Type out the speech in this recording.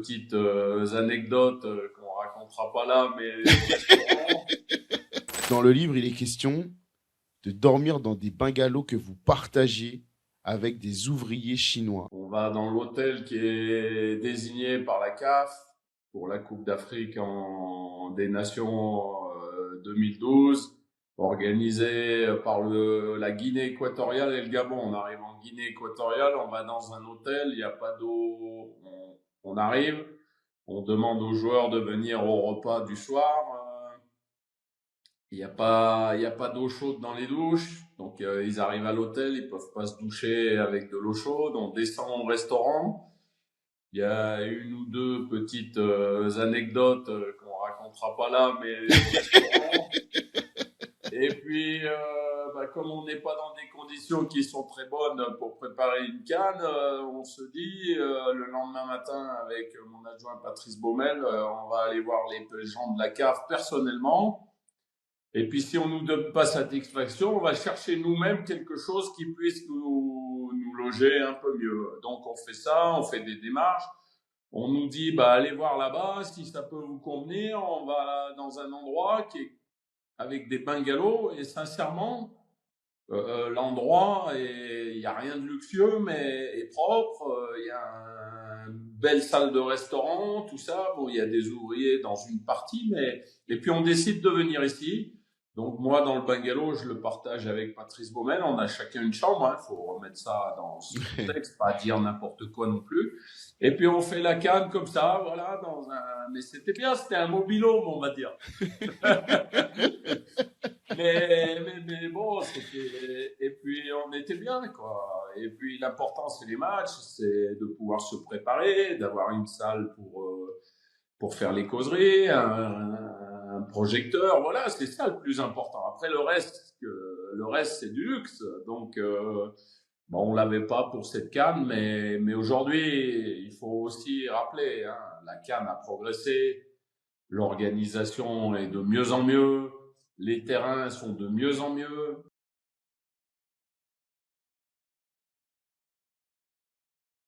petites anecdotes qu'on racontera pas là, mais au restaurant. Dans le livre, il est question de dormir dans des bungalows que vous partagez avec des ouvriers chinois. On va dans l'hôtel qui est désigné par la CAF pour la Coupe d'Afrique des Nations 2012, organisée par la Guinée équatoriale et le Gabon. On arrive en Guinée équatoriale, on va dans un hôtel, il n'y a pas d'eau, on arrive, on demande aux joueurs de venir au repas du soir. Il n'y a pas d'eau chaude dans les douches, donc ils arrivent à l'hôtel, ils peuvent pas se doucher avec de l'eau chaude. On descend au restaurant. Il y a une ou deux petites anecdotes qu'on racontera pas là, mais au restaurant. Et puis, comme on n'est pas dans des conditions qui sont très bonnes pour préparer une canne, on se dit le lendemain matin avec mon adjoint Patrice Baumel, on va aller voir les gens de la cave personnellement. Et puis, si on nous donne pas satisfaction, on va chercher nous-mêmes quelque chose qui puisse nous loger un peu mieux. Donc, on fait ça, on fait des démarches. On nous dit, allez voir là-bas, si ça peut vous convenir. On va dans un endroit qui est avec des bungalows. Et sincèrement, l'endroit, il n'y a rien de luxueux, mais est propre. Il y a une belle salle de restaurant, tout ça. Bon, il y a des ouvriers dans une partie, et puis on décide de venir ici. Donc moi, dans le bungalow, je le partage avec Patrice Baumel. On a chacun une chambre. Hein. Faut remettre ça dans ce contexte, pas dire n'importe quoi non plus. Et puis on fait la canne comme ça, voilà, mais c'était bien, c'était un mobil-home, on va dire. mais bon, et puis on était bien, quoi. Et puis l'important, c'est les matchs, c'est de pouvoir se préparer, d'avoir une salle pour faire les causeries, un projecteur, voilà, c'est ça le plus important. Après le reste c'est du luxe. Donc on l'avait pas pour cette canne, mais aujourd'hui, il faut aussi rappeler, hein, la canne a progressé, l'organisation est de mieux en mieux, les terrains sont de mieux en mieux.